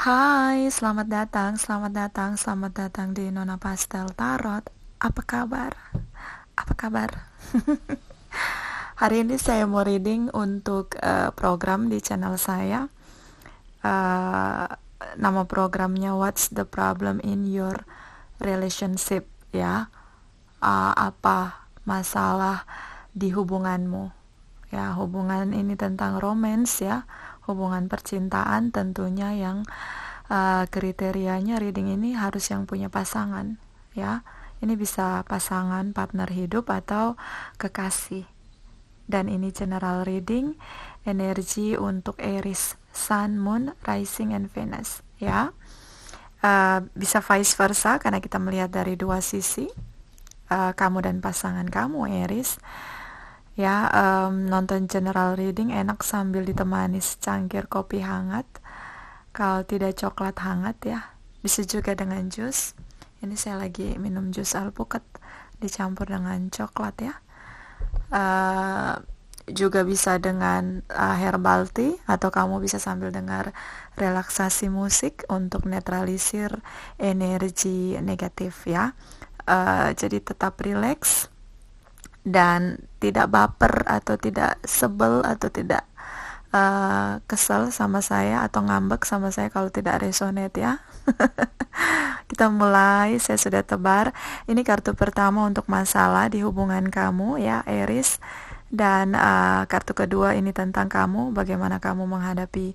Hai, selamat datang di Nona Pastel Tarot. Apa kabar? Apa kabar? Hari ini saya mau reading untuk program di channel saya. Eh, Nama programnya What's the Problem in Your Relationship, ya. Apa masalah di hubunganmu? Ya, hubungan ini tentang romance, ya. Hubungan percintaan tentunya yang kriterianya reading ini harus yang punya pasangan, ya. Ini bisa pasangan, partner hidup, atau kekasih. Dan ini general reading, energi untuk Aries, Sun, Moon, Rising, and Venus, ya. Bisa vice versa karena kita melihat dari dua sisi, kamu dan pasangan kamu, Aries. Ya, nonton general reading enak sambil ditemani secangkir kopi hangat. Kalau tidak coklat hangat, ya, bisa juga dengan jus. Ini saya lagi minum jus alpukat dicampur dengan coklat, ya. Juga bisa dengan herbal tea, atau kamu bisa sambil dengar relaksasi musik untuk netralisir energi negatif, ya. Jadi tetap rileks dan tidak baper atau tidak sebel atau tidak kesel sama saya atau ngambek sama saya kalau tidak resonate, ya. Kita mulai. Saya sudah tebar. Ini kartu pertama untuk masalah di hubungan kamu, ya, Aries. Dan kartu kedua ini tentang kamu, bagaimana kamu menghadapi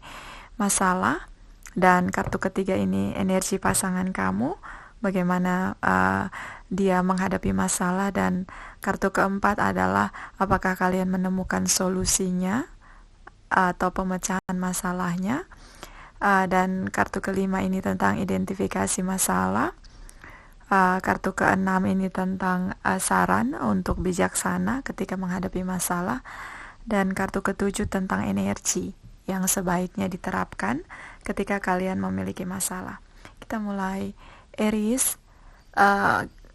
masalah. Dan kartu ketiga ini energi pasangan kamu, bagaimana dia menghadapi masalah. Dan kartu keempat adalah apakah kalian menemukan solusinya atau pemecahan masalahnya. Dan kartu kelima ini tentang identifikasi masalah. Kartu keenam ini tentang saran untuk bijaksana ketika menghadapi masalah. Dan kartu ketujuh tentang energi yang sebaiknya diterapkan ketika kalian memiliki masalah. Kita mulai. Aries,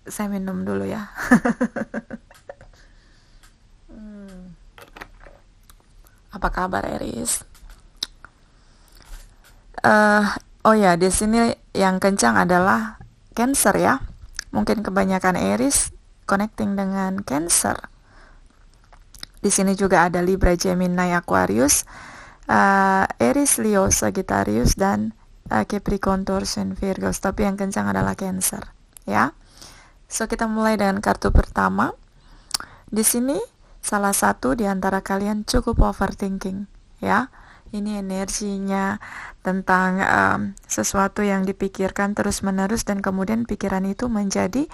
saya minum dulu, ya. Apa kabar, Aries? Oh ya, di sini yang kencang adalah Cancer, ya. Mungkin kebanyakan Aries connecting dengan Cancer. Di sini juga ada Libra, Gemini, Aquarius, Aries, Leo, Sagittarius, dan Capricorn, Taurus, dan Virgo. Tapi yang kencang adalah Cancer, ya. So kita mulai dengan kartu pertama. Di sini salah satu di antara kalian cukup overthinking, ya. Ini energinya tentang sesuatu yang dipikirkan terus-menerus dan kemudian pikiran itu menjadi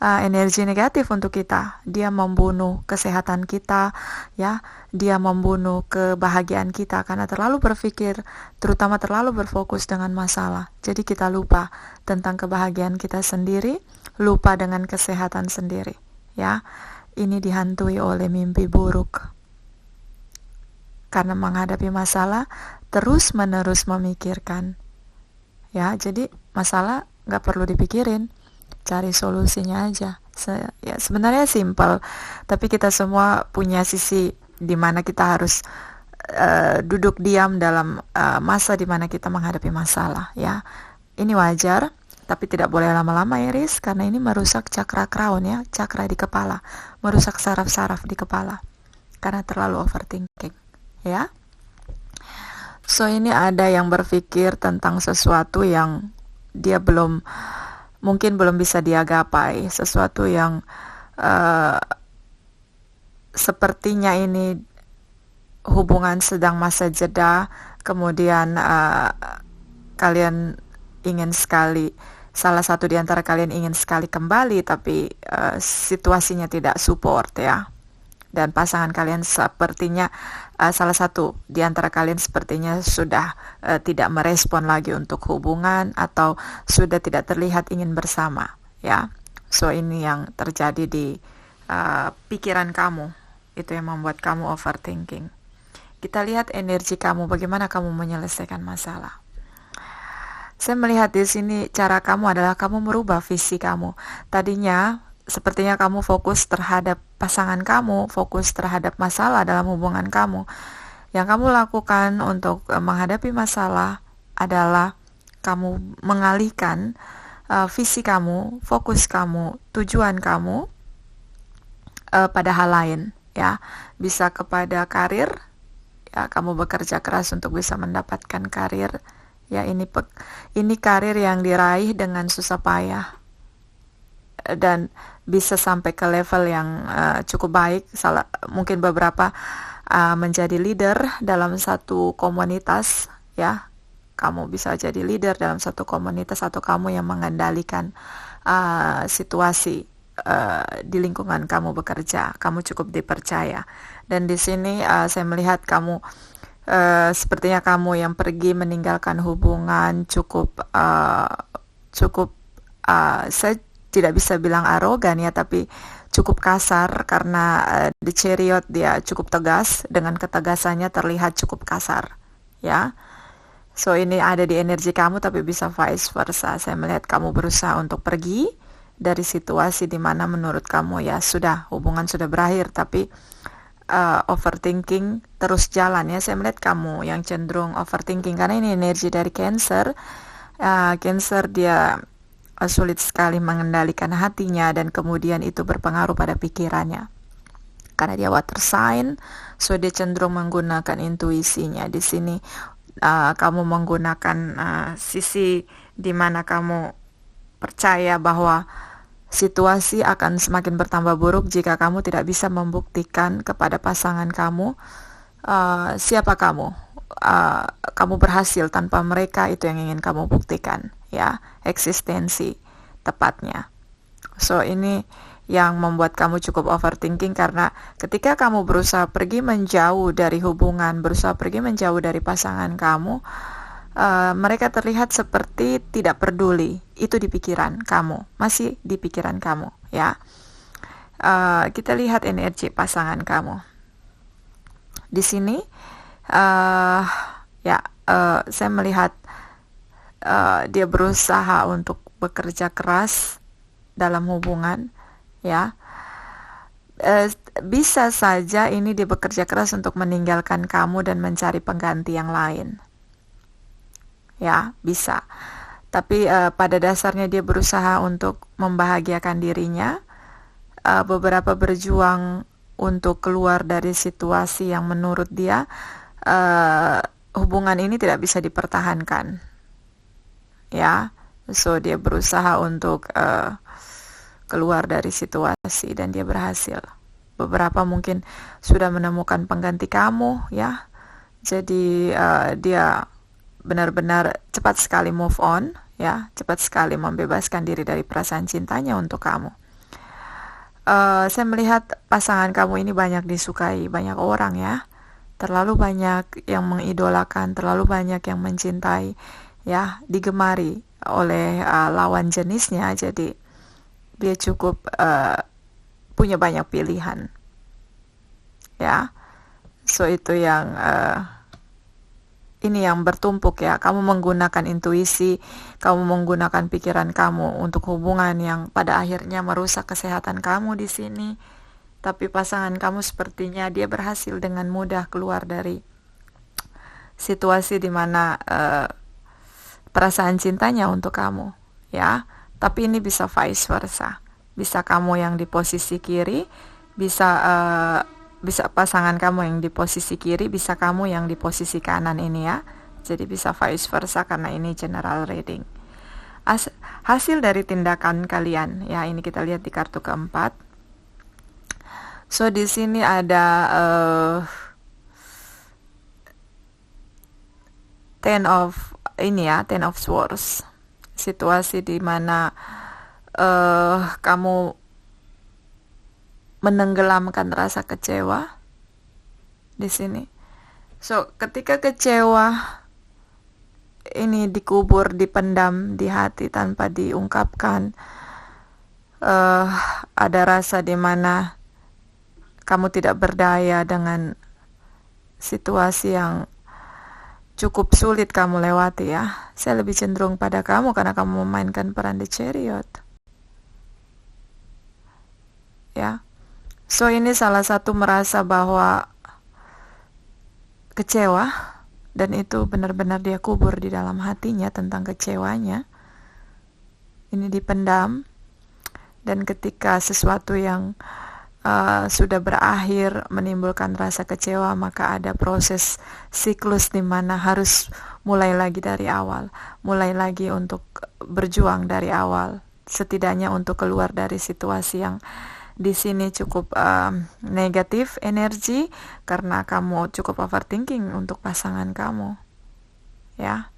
energi negatif untuk kita. Dia membunuh kesehatan kita, ya. Dia membunuh kebahagiaan kita karena terlalu berpikir, terutama terlalu berfokus dengan masalah. Jadi kita lupa tentang kebahagiaan kita sendiri, lupa dengan kesehatan sendiri, ya. Ini dihantui oleh mimpi buruk. Karena menghadapi masalah terus-menerus memikirkan, ya. Jadi masalah gak perlu dipikirin, cari solusinya aja. Ya, sebenarnya simple, tapi kita semua punya sisi di mana kita harus duduk diam dalam masa di mana kita menghadapi masalah, ya. Ini wajar, tapi tidak boleh lama-lama, Aries, karena ini merusak cakra crown, ya, cakra di kepala, merusak saraf-saraf di kepala karena terlalu overthinking, ya. So ini ada yang berpikir tentang sesuatu yang dia mungkin belum bisa dia gapai, sesuatu yang sepertinya ini hubungan sedang masa jeda, kemudian kalian ingin sekali, salah satu di antara kalian ingin sekali kembali, tapi situasinya tidak support, ya. Dan pasangan kalian sepertinya, salah satu di antara kalian sepertinya sudah tidak merespon lagi untuk hubungan atau sudah tidak terlihat ingin bersama, ya. So ini yang terjadi di pikiran kamu, itu yang membuat kamu overthinking. Kita lihat energi kamu, bagaimana kamu menyelesaikan masalah. Saya melihat di sini cara kamu adalah kamu merubah visi kamu. Tadinya sepertinya kamu fokus terhadap pasangan kamu, fokus terhadap masalah dalam hubungan kamu. Yang kamu lakukan untuk menghadapi masalah adalah kamu mengalihkan visi kamu, fokus kamu, tujuan kamu pada hal lain, ya. Bisa kepada karir, ya, kamu bekerja keras untuk bisa mendapatkan karir, ya. Ini karir yang diraih dengan susah payah dan bisa sampai ke level yang cukup baik. Mungkin beberapa menjadi leader dalam satu komunitas, ya. Kamu bisa jadi leader dalam satu komunitas, atau kamu yang mengendalikan situasi di lingkungan kamu bekerja. Kamu cukup dipercaya. Dan di sini saya melihat kamu sepertinya kamu yang pergi meninggalkan hubungan cukup saya tidak bisa bilang arogan, ya, tapi cukup kasar, karena The Chariot dia cukup tegas, dengan ketegasannya terlihat cukup kasar, ya. So ini ada di energi kamu, tapi bisa vice versa. Saya melihat kamu berusaha untuk pergi dari situasi di mana menurut kamu ya sudah, hubungan sudah berakhir, tapi overthinking terus jalan, ya. Saya melihat kamu yang cenderung overthinking, karena ini energi dari Cancer. Cancer dia sulit sekali mengendalikan hatinya, dan kemudian itu berpengaruh pada pikirannya. Karena dia water sign, so dia cenderung menggunakan intuisinya. Di sini kamu menggunakan sisi di mana kamu percaya bahwa situasi akan semakin bertambah buruk jika kamu tidak bisa membuktikan kepada pasangan kamu siapa kamu. Kamu berhasil tanpa mereka, itu yang ingin kamu buktikan, ya, eksistensi tepatnya. So ini yang membuat kamu cukup overthinking, karena ketika kamu berusaha pergi menjauh dari hubungan, berusaha pergi menjauh dari pasangan kamu, mereka terlihat seperti tidak peduli. Itu di pikiran kamu, masih di pikiran kamu, ya. Kita lihat energi pasangan kamu di sini. Saya melihat dia berusaha untuk bekerja keras dalam hubungan, ya. Bisa saja ini dia bekerja keras untuk meninggalkan kamu dan mencari pengganti yang lain, ya, bisa. Tapi pada dasarnya dia berusaha untuk membahagiakan dirinya, beberapa berjuang untuk keluar dari situasi yang menurut dia hubungan ini tidak bisa dipertahankan, ya. So dia berusaha untuk keluar dari situasi, dan dia berhasil. Beberapa mungkin sudah menemukan pengganti kamu, ya. Jadi dia benar-benar cepat sekali move on, ya, cepat sekali membebaskan diri dari perasaan cintanya untuk kamu. Saya melihat pasangan kamu ini banyak disukai banyak orang, ya. Terlalu banyak yang mengidolakan, terlalu banyak yang mencintai, ya, digemari oleh lawan jenisnya. Jadi dia cukup punya banyak pilihan, ya. So itu yang ini yang bertumpuk, ya. Kamu menggunakan intuisi, kamu menggunakan pikiran kamu untuk hubungan yang pada akhirnya merusak kesehatan kamu di sini. Tapi pasangan kamu sepertinya dia berhasil dengan mudah keluar dari situasi di mana perasaan cintanya untuk kamu, ya. Tapi ini bisa vice versa. Bisa kamu yang di posisi kiri, bisa pasangan kamu yang di posisi kiri, bisa kamu yang di posisi kanan ini, ya. Jadi bisa vice versa, karena ini general reading. Hasil dari tindakan kalian, ya, ini kita lihat di kartu keempat. So di sini ada Ten of Swords. Situasi di mana kamu menenggelamkan rasa kecewa di sini. So ketika kecewa ini dikubur, dipendam di hati tanpa diungkapkan, ada rasa di mana kamu tidak berdaya dengan situasi yang cukup sulit kamu lewati, ya. Saya lebih cenderung pada kamu karena kamu memainkan peran The Chariot, ya. So ini salah satu merasa bahwa kecewa, dan itu benar-benar dia kubur di dalam hatinya tentang kecewanya. Ini dipendam, dan ketika sesuatu yang sudah berakhir menimbulkan rasa kecewa, maka ada proses siklus di mana harus mulai lagi dari awal, mulai lagi untuk berjuang dari awal, setidaknya untuk keluar dari situasi yang di sini cukup negatif energi, karena kamu cukup overthinking untuk pasangan kamu, ya,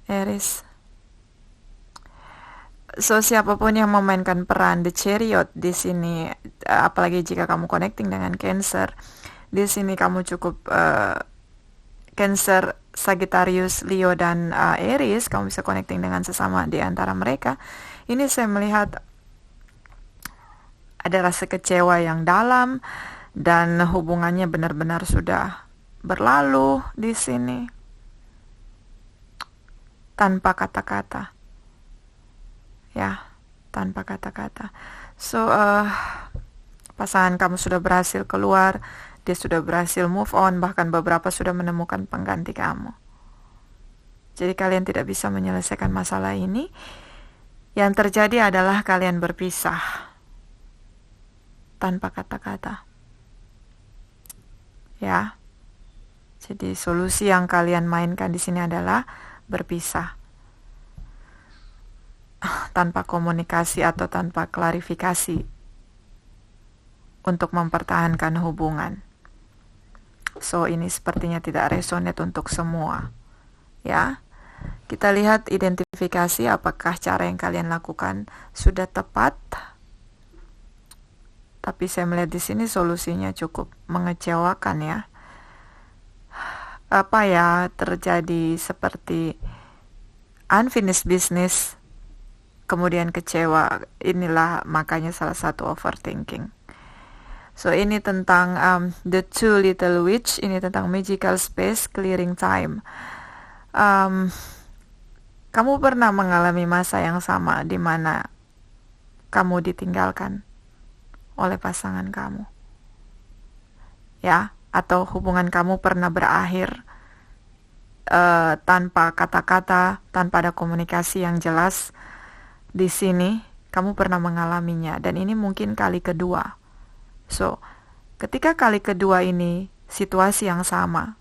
Aries. So, siapapun yang memainkan peran The Chariot di sini, apalagi jika kamu connecting dengan Cancer, di sini kamu cukup Cancer, Sagittarius, Leo, dan Aries, kamu bisa connecting dengan sesama di antara mereka. Ini saya melihat ada rasa kecewa yang dalam, dan hubungannya benar-benar sudah berlalu di sini tanpa kata-kata. Ya, tanpa kata-kata. So, pasangan kamu sudah berhasil keluar, dia sudah berhasil move on, bahkan beberapa sudah menemukan pengganti kamu. Jadi kalian tidak bisa menyelesaikan masalah ini. Yang terjadi adalah kalian berpisah tanpa kata-kata. Ya. Jadi solusi yang kalian mainkan di sini adalah berpisah, tanpa komunikasi atau tanpa klarifikasi untuk mempertahankan hubungan. So, ini sepertinya tidak resonate untuk semua. Ya. Kita lihat identifikasi apakah cara yang kalian lakukan sudah tepat. Tapi saya melihat di sini solusinya cukup mengecewakan, ya. Apa ya terjadi seperti unfinished business, kemudian kecewa. Inilah makanya salah satu overthinking. So, ini tentang The Two Little Witch. Ini tentang magical space, clearing time. Kamu pernah mengalami masa yang sama di mana kamu ditinggalkan oleh pasangan kamu, ya? Atau hubungan kamu pernah berakhir tanpa kata-kata, tanpa ada komunikasi yang jelas. Di sini kamu pernah mengalaminya, dan ini mungkin kali kedua. So, ketika kali kedua ini situasi yang sama,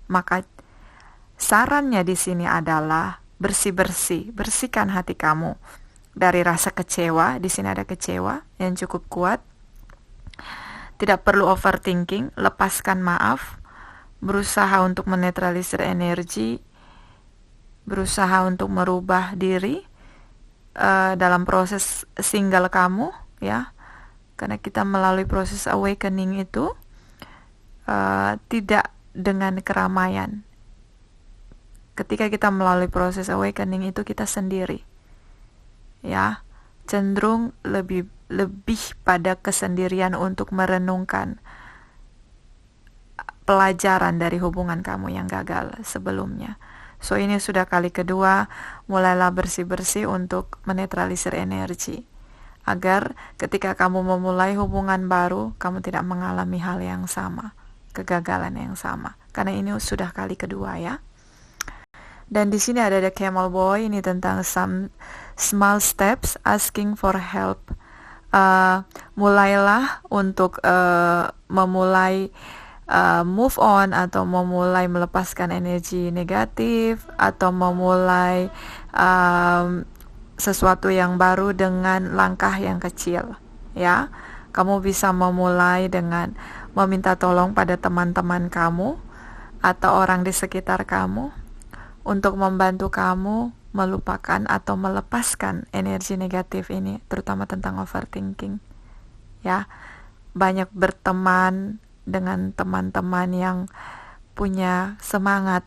maka sarannya di sini adalah bersihkan hati kamu dari rasa kecewa. Di sini ada kecewa yang cukup kuat. Tidak perlu overthinking, lepaskan maaf, berusaha untuk menetralisir energi, berusaha untuk merubah diri dalam proses single kamu, ya. Karena kita melalui proses awakening itu tidak dengan keramaian. Ketika kita melalui proses awakening itu kita sendiri, ya, cenderung lebih pada kesendirian untuk merenungkan pelajaran dari hubungan kamu yang gagal sebelumnya. So, ini sudah kali kedua, mulailah bersih-bersih untuk menetralisir energi, agar ketika kamu memulai hubungan baru, kamu tidak mengalami hal yang sama, kegagalan yang sama. Karena ini sudah kali kedua, ya. Dan di sini ada The Camel Boy. Ini tentang some small steps, asking for help. Mulailah untuk memulai move on, atau memulai melepaskan energi negatif, atau memulai sesuatu yang baru dengan langkah yang kecil, ya. Kamu bisa memulai dengan meminta tolong pada teman-teman kamu atau orang di sekitar kamu untuk membantu kamu melupakan atau melepaskan energi negatif ini, terutama tentang overthinking, ya. Banyak berteman dengan teman-teman yang punya semangat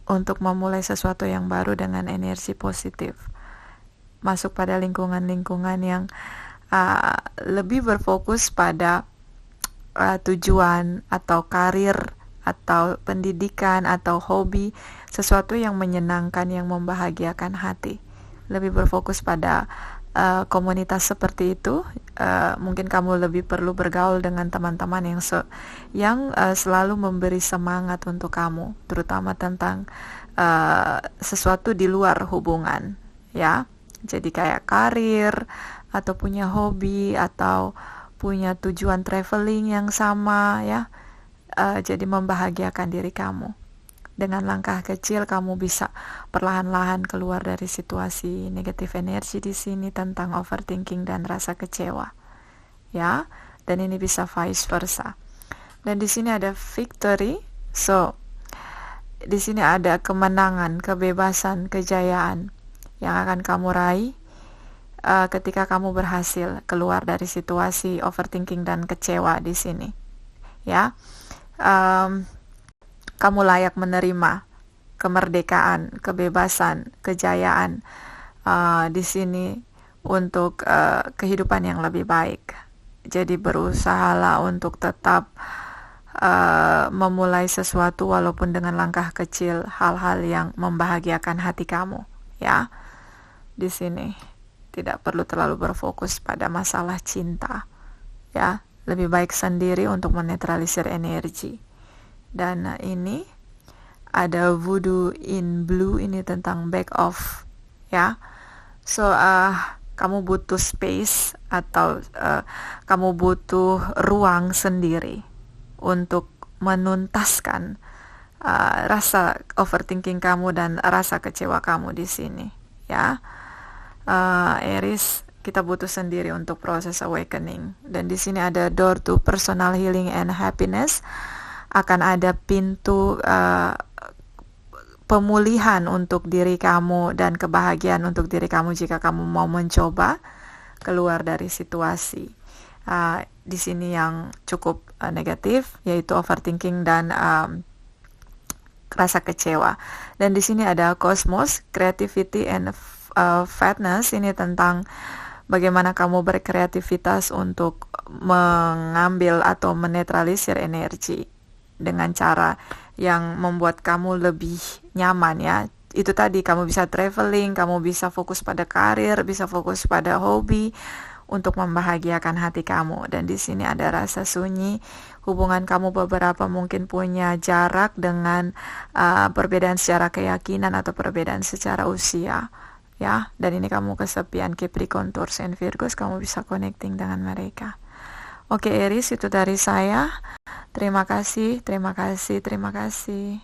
untuk memulai sesuatu yang baru dengan energi positif. Masuk pada lingkungan-lingkungan yang lebih berfokus pada tujuan atau karir atau pendidikan atau hobi, sesuatu yang menyenangkan, yang membahagiakan hati. Lebih berfokus pada komunitas seperti itu, mungkin kamu lebih perlu bergaul dengan teman-teman yang selalu memberi semangat untuk kamu, terutama tentang sesuatu di luar hubungan, ya. Jadi kayak karir, atau punya hobi, atau punya tujuan traveling yang sama, ya. Jadi membahagiakan diri kamu. Dengan langkah kecil kamu bisa perlahan-lahan keluar dari situasi negatif energi di sini tentang overthinking dan rasa kecewa. Ya, dan ini bisa vice versa. Dan di sini ada victory. So, di sini ada kemenangan, kebebasan, kejayaan yang akan kamu raih ketika kamu berhasil keluar dari situasi overthinking dan kecewa di sini. Ya. Kamu layak menerima kemerdekaan, kebebasan, kejayaan di sini untuk kehidupan yang lebih baik. Jadi berusahalah untuk tetap memulai sesuatu walaupun dengan langkah kecil, hal-hal yang membahagiakan hati kamu, ya. Di sini tidak perlu terlalu berfokus pada masalah cinta, ya. Lebih baik sendiri untuk menetralisir energi. Dan ini ada Voodoo in Blue, ini tentang back off, ya. So kamu butuh space atau kamu butuh ruang sendiri untuk menuntaskan rasa overthinking kamu dan rasa kecewa kamu di sini, ya. Aries, kita butuh sendiri untuk proses awakening. Dan di sini ada door to personal healing and happiness. Akan ada pintu pemulihan untuk diri kamu dan kebahagiaan untuk diri kamu jika kamu mau mencoba keluar dari situasi di sini yang cukup negatif, yaitu overthinking dan rasa kecewa. Dan di sini ada cosmos, creativity and fatness. Ini tentang bagaimana kamu berkreativitas untuk mengambil atau menetralisir energi dengan cara yang membuat kamu lebih nyaman, ya. Itu tadi, kamu bisa traveling, kamu bisa fokus pada karir, bisa fokus pada hobi untuk membahagiakan hati kamu. Dan di sini ada rasa sunyi. Hubungan kamu beberapa mungkin punya jarak dengan perbedaan secara keyakinan atau perbedaan secara usia, ya. Dan ini kamu kesepian, Capricorn, Taurus, and Virgos, kamu bisa connecting dengan mereka. Oke Aries, itu dari saya. Terima kasih, terima kasih, terima kasih.